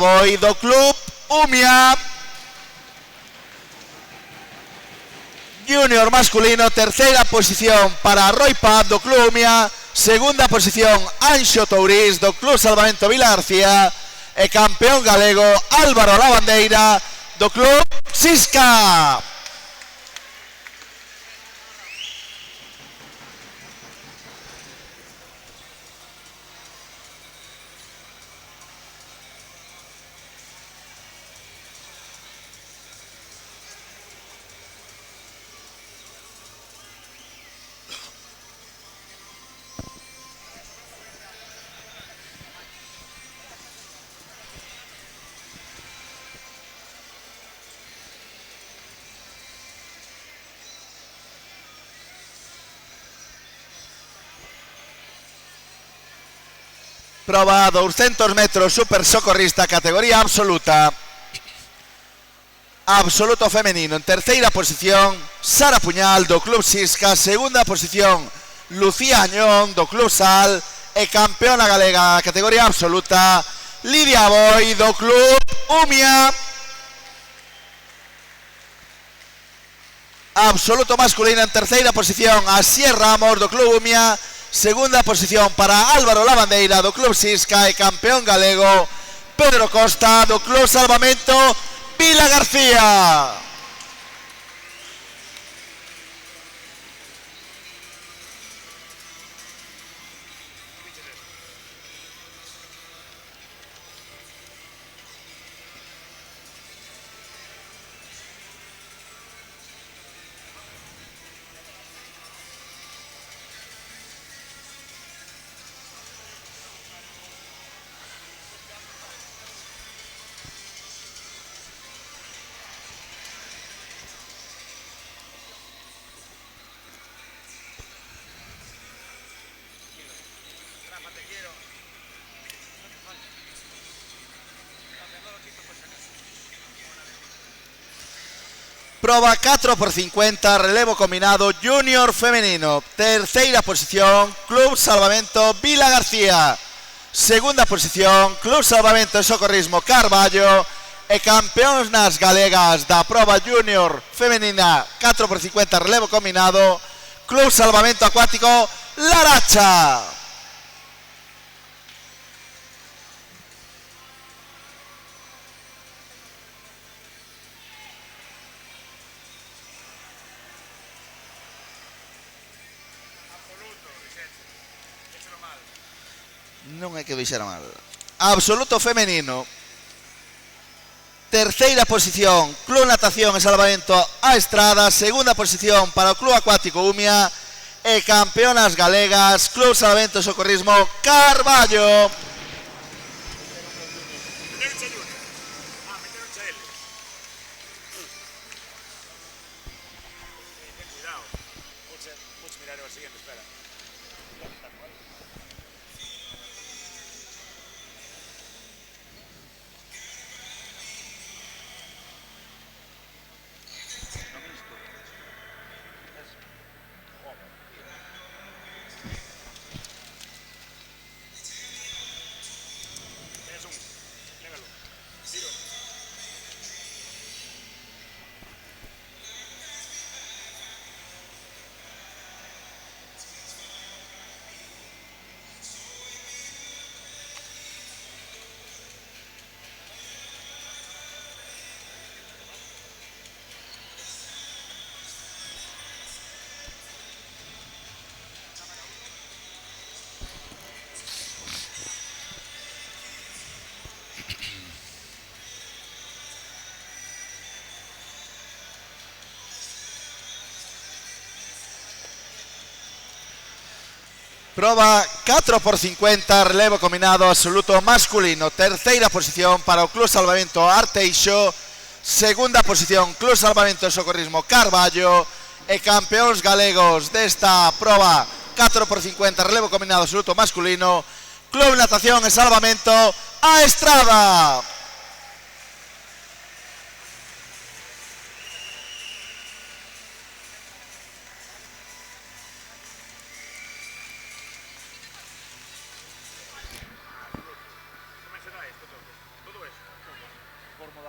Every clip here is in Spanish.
Voy do Club Umia. Junior masculino, tercera posición para Roy Paz do Club Umia. Segunda posición Anxo Tourís do Club Salvamento Vila García. E campeón galego Álvaro Lavandeira do Club Sisca. Prova 200 metros super socorrista, categoría absoluta. Absoluto femenino. En terceira posición, Sara Puñal do Club Sisca. Segunda posición, Lucía Añón do Club Sal. E campeona galega, categoría absoluta, Lidia Boy do Club Umia. Absoluto masculino en terceira posición, Asier Ramos do Club Umia. Segunda posición para Álvaro Lavandeira do Club Sisca. E campeón galego, Pedro Costa do Club Salvamento Vila García. Prova 4x50, relevo combinado junior femenino. Terceira posición, Club Salvamento Vila García. Segunda posición, Club Salvamento e Socorrismo Carballo. E campeonas galegas da prova junior femenina 4x50, relevo combinado, Club Salvamento Acuático Laracha. Non é que dixera mal. Absoluto femenino. Terceira posición, Club Natación e Salvamento A Estrada. Segunda posición para o Club Acuático Umia. E campeonas galegas, Club Salvamento e Socorrismo Carballo. Prova 4x50, relevo combinado absoluto masculino. Terceira posición para o Club Salvamento Arteixo. Segunda posición, Club Salvamento e Socorrismo Carballo. E campeóns galegos desta prova 4x50, relevo combinado absoluto masculino, Club Natación e Salvamento A Estrada.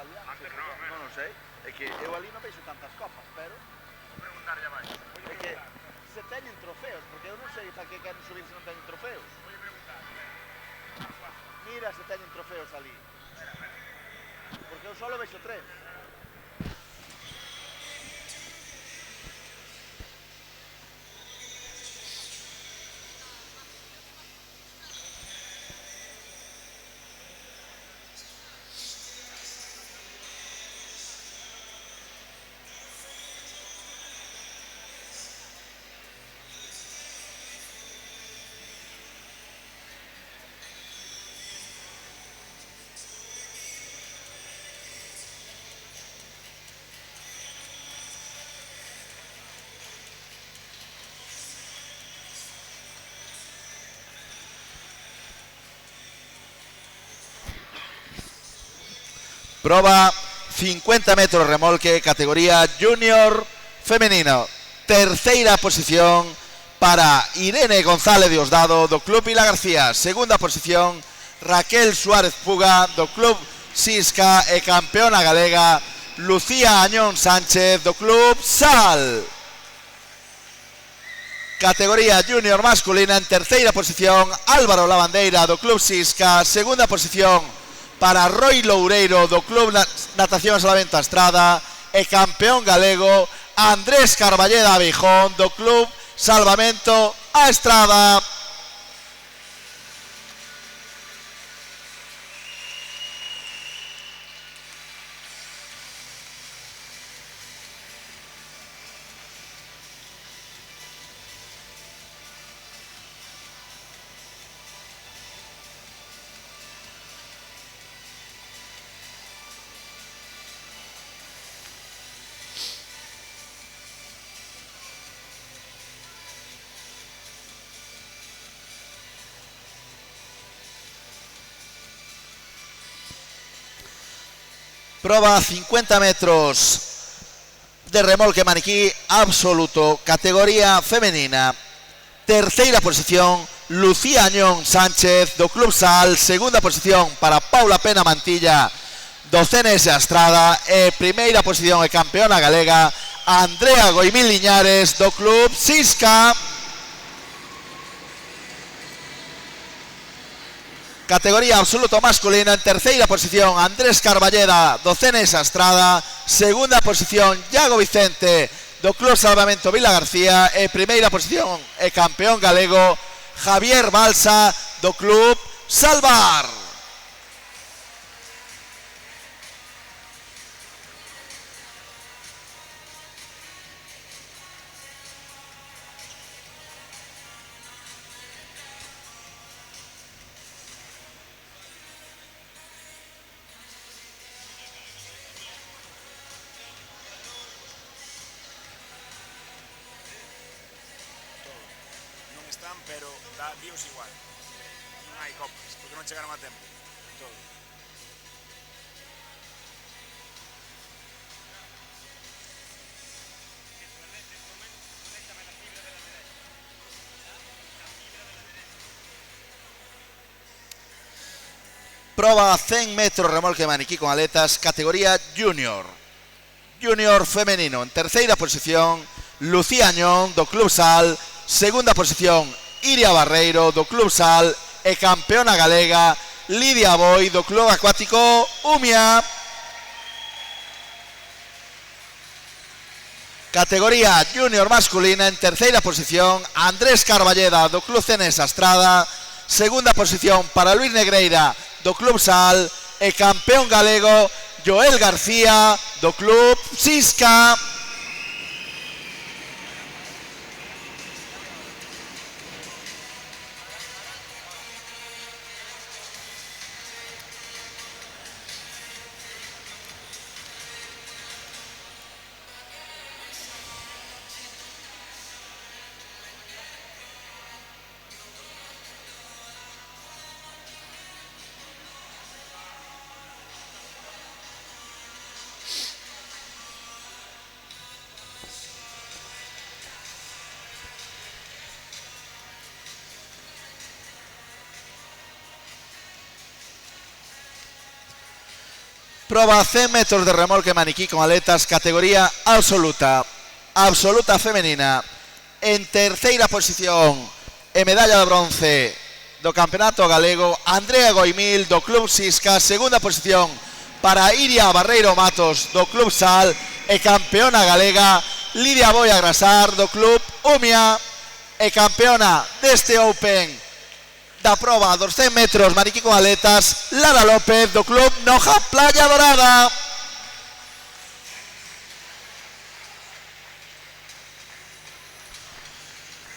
Non o sei, é que eu ali non veixo tantas copas, pero Vou preguntar ya vai. é que se teñen trofeos, porque eu non sei para que queren subir se non teñen trofeos. Vou preguntar. Mira se teñen trofeos ali. Porque eu solo vexo 3. Proba 50 metros remolque, categoría junior femenino. Terceira posición para Irene González Diosdado do Club Vila García. Segunda posición Raquel Suárez Puga do Club Sisca e campeona galega Lucía Añón Sánchez do Club Sal. Categoría junior masculina en terceira posición Álvaro Lavandeira do Club Sisca. Segunda posición para Roy Loureiro do Club Natación Salvamento a Estrada e campeón galego Andrés Carballeda Abijón do Club Salvamento a Estrada. Proba 50 metros de remolque maniquí absoluto, categoría femenina. Terceira posición Lucía Añón Sánchez do Club Sal. Segunda posición para Paula Pena Mantilla do CNS Estrada e primeira posición e campeona galega Andrea Goimil Liñares do Club Sisca. Categoría absoluto masculino, en terceira posición Andrés Carballeda do CNS Estrada. Segunda posición Iago Vicente do Club Salvamento Vila García e primeira posición e campeón galego Javier Balsa do Club Salvar. Pero dá views igual. Non hai copas, porque non chegaron a tempo. Todo. Proba 100 metros remolque maniquí con aletas, categoría junior. Junior femenino. En terceira posición Lucía Añón do Club Sal. Segunda posición Iria Barreiro do Club Sal e campeona galega Lidia Boi do Club Acuático Umia. Categoría junior masculina, en terceira posición Andrés Carballeda do Club CNS Estrada. Segunda posición para Luis Negreira do Club Sal e campeón galego Joel García do Club Sisca. Prueba 100 metros de remolque maniquí con aletas, categoría absoluta. Absoluta femenina. En terceira posición, e medalla de bronce do Campeonato Galego, Andrea Goimil, do Club Sisca. Segunda posición para Iria Barreiro Matos, do Club Sal. E campeona galega, Lidia Boia Grasar, do Club Umia. E campeona deste Open da proba dos 100 metros maniquí con aletas, Lara López, do Club Noja Playa Dorada.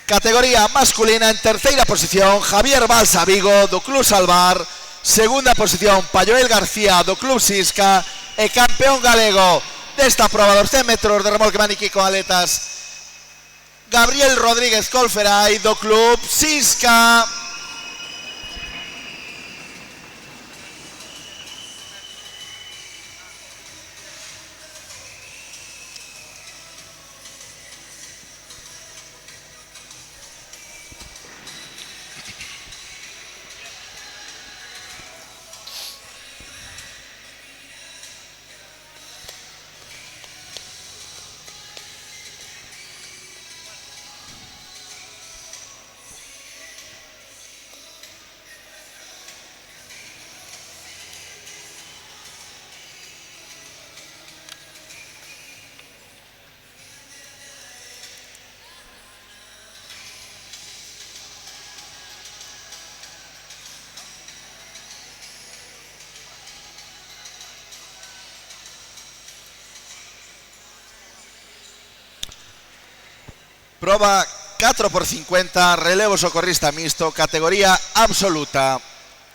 Categoría masculina, en terceira posición, Javier Balsa Vigo, do Club Salvar. Segunda posición, Payoel García, do Club Sisca. E campeón galego desta proba dos 100 metros de remolque maniquí con aletas, Gabriel Rodríguez Colferay, do Club Sisca. Proba 4x50, relevo socorrista mixto, categoría absoluta.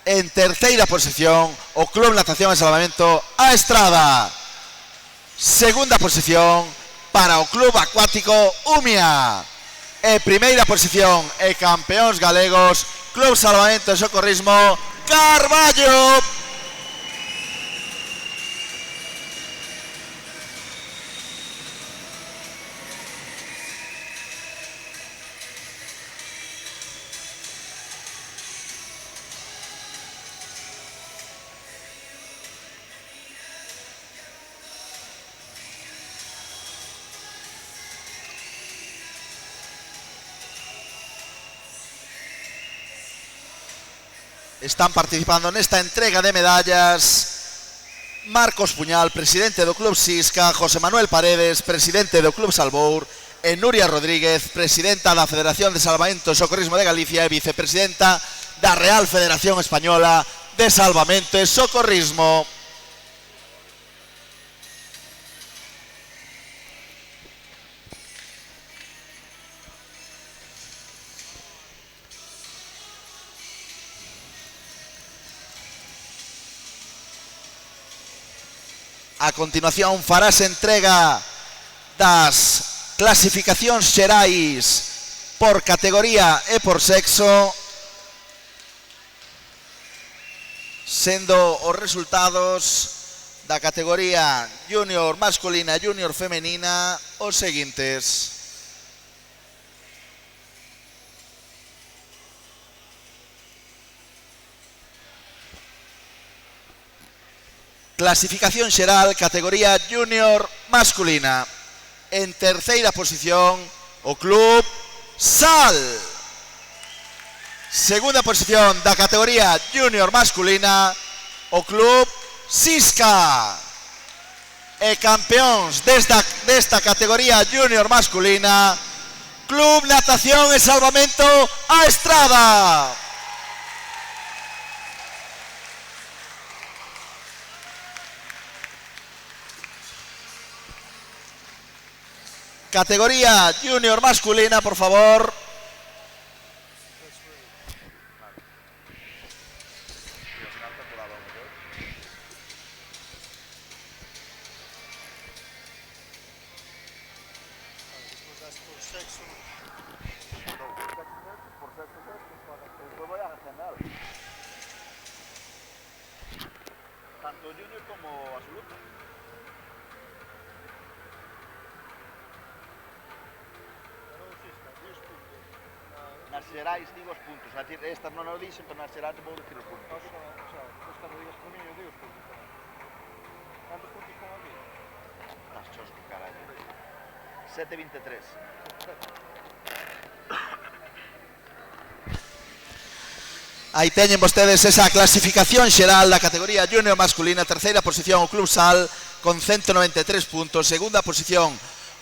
En terceira posición, o Club Natación e Salvamento A Estrada. Segunda posición para o Club Acuático Umia. E primeira posición e campeóns galegos, Club Salvamento e Socorrismo Carballo. Están participando nesta entrega de medallas Marcos Puñal, presidente do Club Sisca, José Manuel Paredes, presidente do Club Salvour, e Nuria Rodríguez, presidenta da Federación de Salvamento e Socorrismo de Galicia e vicepresidenta da Real Federación Española de Salvamento e Socorrismo. A continuación farase entrega das clasificacións xerais por categoría e por sexo, sendo os resultados da categoría junior masculina e junior femenina os seguintes. Clasificación xeral, categoría junior masculina. En terceira posición, o Club Sal. Segunda posición da categoría junior masculina, o Club Sisca. E campeóns desta categoría junior masculina, Club Natación e Salvamento A Estrada. Categoría junior masculina, por favor. Tanto junior como absoluto. Nas xerais digo os puntos, estas non o dixen, pero nas xerais vou dicir os puntos. O sea, cando digas por mí, eu digo os puntos tamén. 7.23. Aí teñen vostedes esa clasificación xeral da categoría junior masculina. Terceira posición o Club Sal con 193 puntos. Segunda posición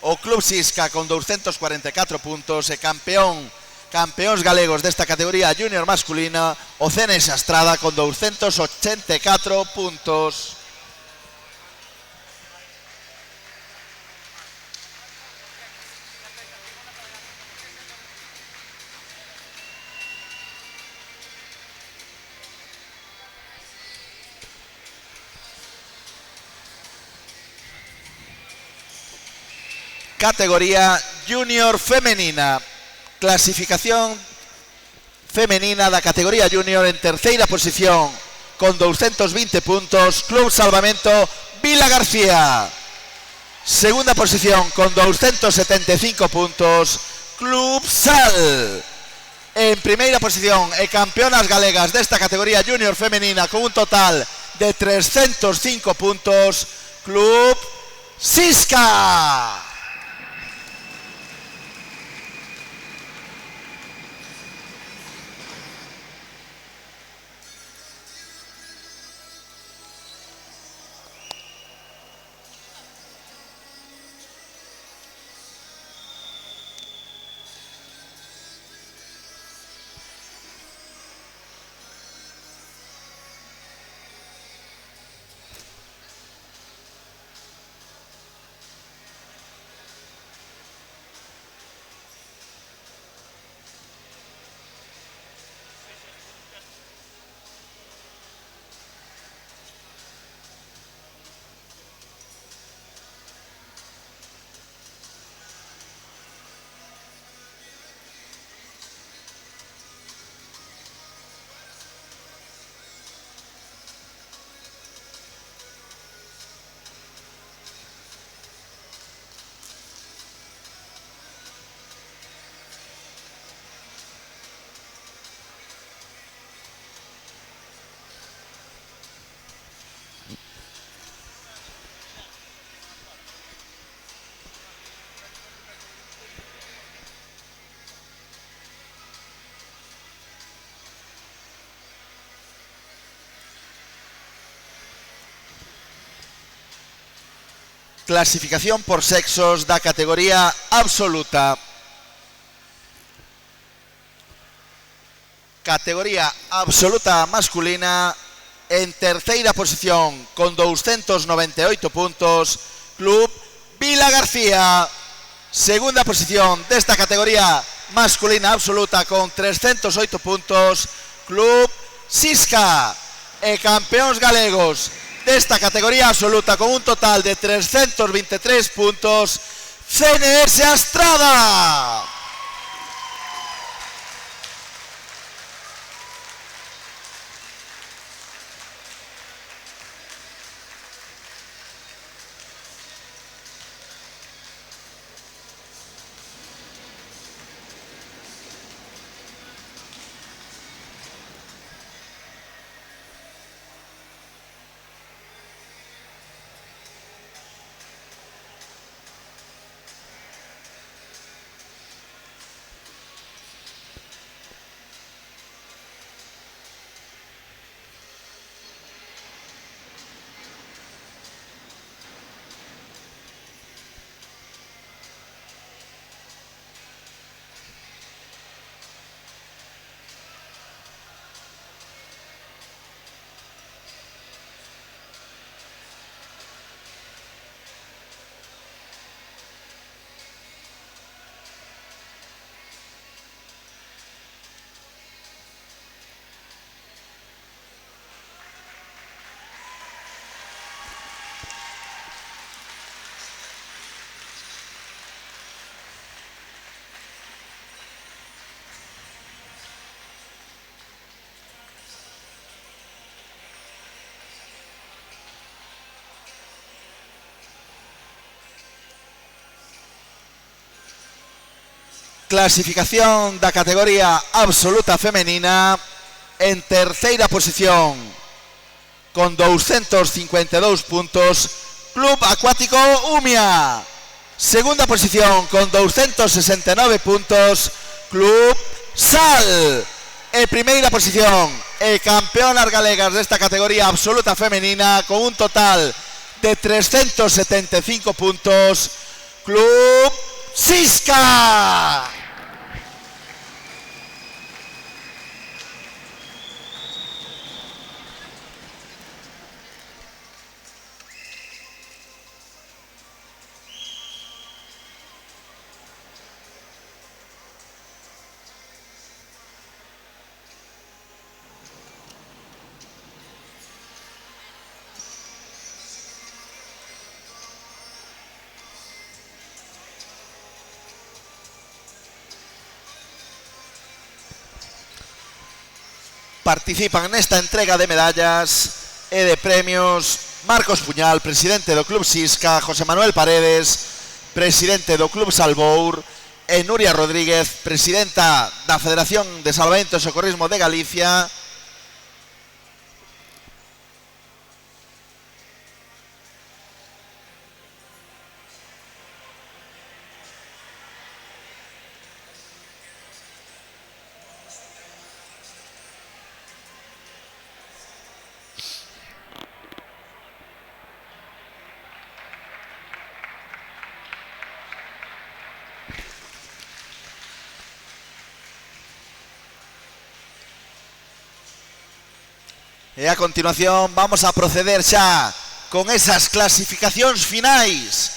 o Club Sisca con 244 puntos. E campeóns galegos desta categoría junior masculina o CNS Astrada con 284 puntos. Categoría junior femenina. Clasificación femenina da categoría junior. En terceira posición con 220 puntos Club Salvamento Vila García. Segunda posición con 275 puntos Club Sal. En primeira posición e campeonas galegas desta categoría junior femenina con un total de 305 puntos Club Sisca. Clasificación por sexos da categoría absoluta. Categoría absoluta masculina. En terceira posición con 298 puntos Club Vila García. Segunda posición desta categoría masculina absoluta con 308 puntos Club Sisca. E campeóns galegos desta categoría absoluta con un total de 323 puntos CNS Astrada. Clasificación da categoría absoluta femenina. En terceira posición con 252 puntos Club Acuático Umia. Segunda posición con 269 puntos, Club Sal. En primera posición, campeonas galegas de esta categoría absoluta femenina con un total de 375 puntos, Club Sisca. Participan en esta entrega de medallas e de premios Marcos Puñal, presidente do Club Sisca, José Manuel Paredes, presidente do Club Salvour, e Nuria Rodríguez, presidenta da Federación de Salvamento e Socorrismo de Galicia. E a continuación vamos a proceder xa con esas clasificacións finais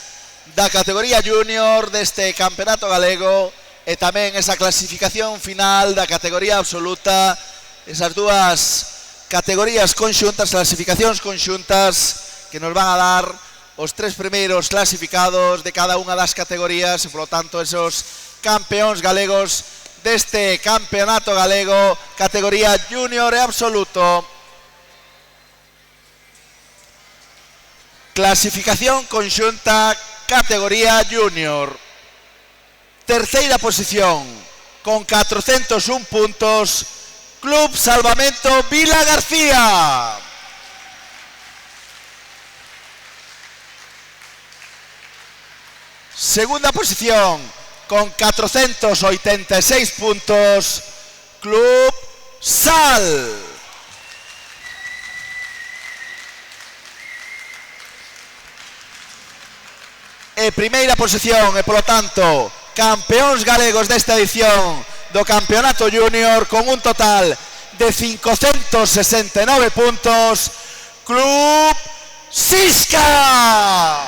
da categoría junior deste campeonato galego e tamén esa clasificación final da categoría absoluta, esas dúas categorías conxuntas, clasificacións conxuntas que nos van a dar os tres primeiros clasificados de cada unha das categorías e, polo tanto, esos campeóns galegos deste campeonato galego categoría junior e absoluto. Clasificación conxunta categoría junior. Terceira posición con 401 puntos, Club Salvamento Vila García. Segunda posición con 486 puntos, Club Sal. E primeira posición e, polo tanto, campeóns galegos desta edición do Campeonato Júnior con un total de 569 puntos, Club Sisca.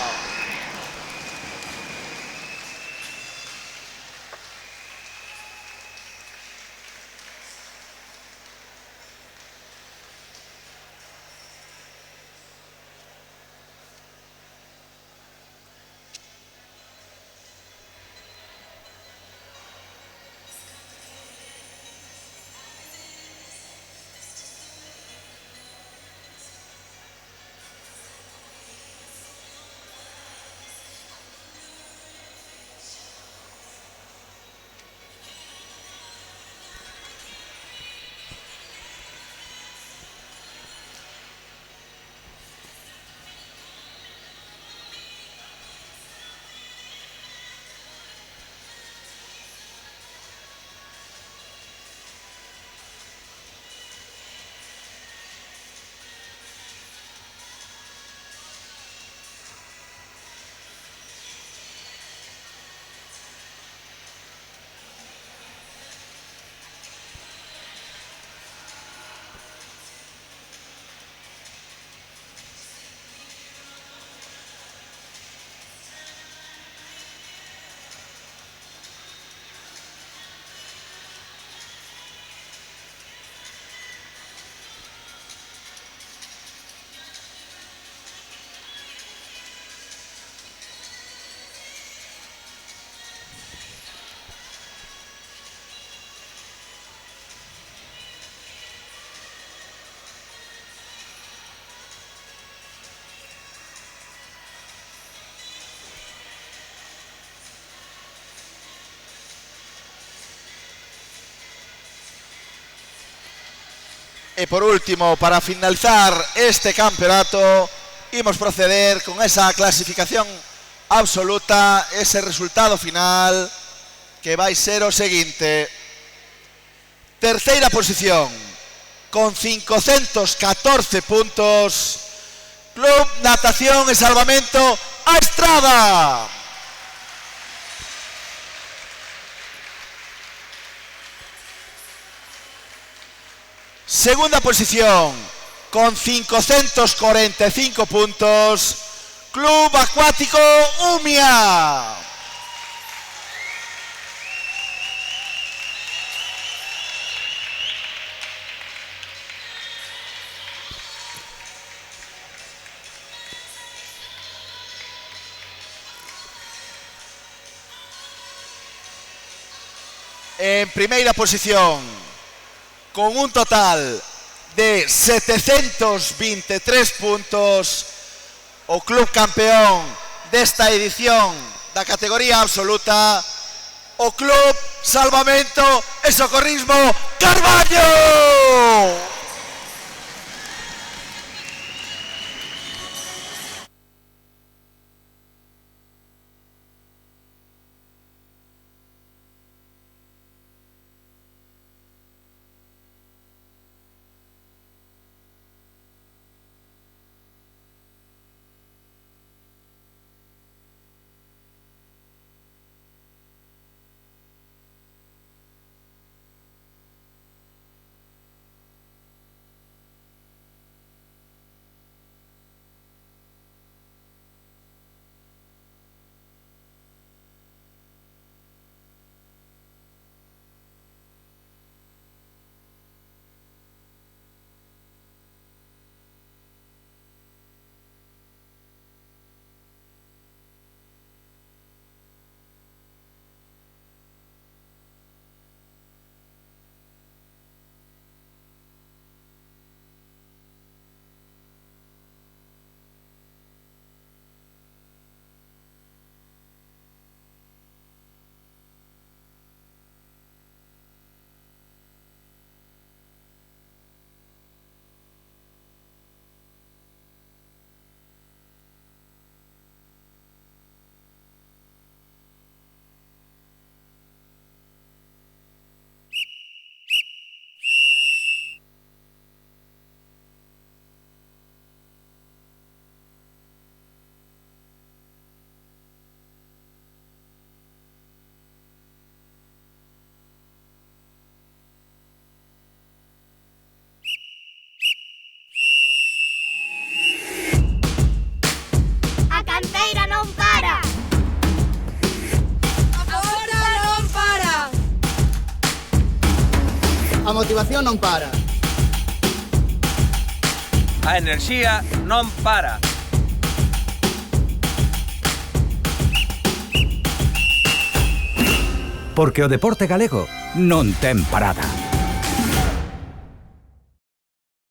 E por último, para finalizar este campeonato, imos proceder con esa clasificación absoluta ese resultado final que vai ser o seguinte. Terceira posición con 514 puntos, Club Natación e Salvamento A Estrada. Segunda posición con 545 puntos, Club Acuático Umia. En primeira posición, con un total de 723 puntos, o club campeón desta edición da categoría absoluta, o Club Salvamento e Socorrismo Carballo. A motivación non para. A enerxía non para. Porque o deporte galego non ten parada.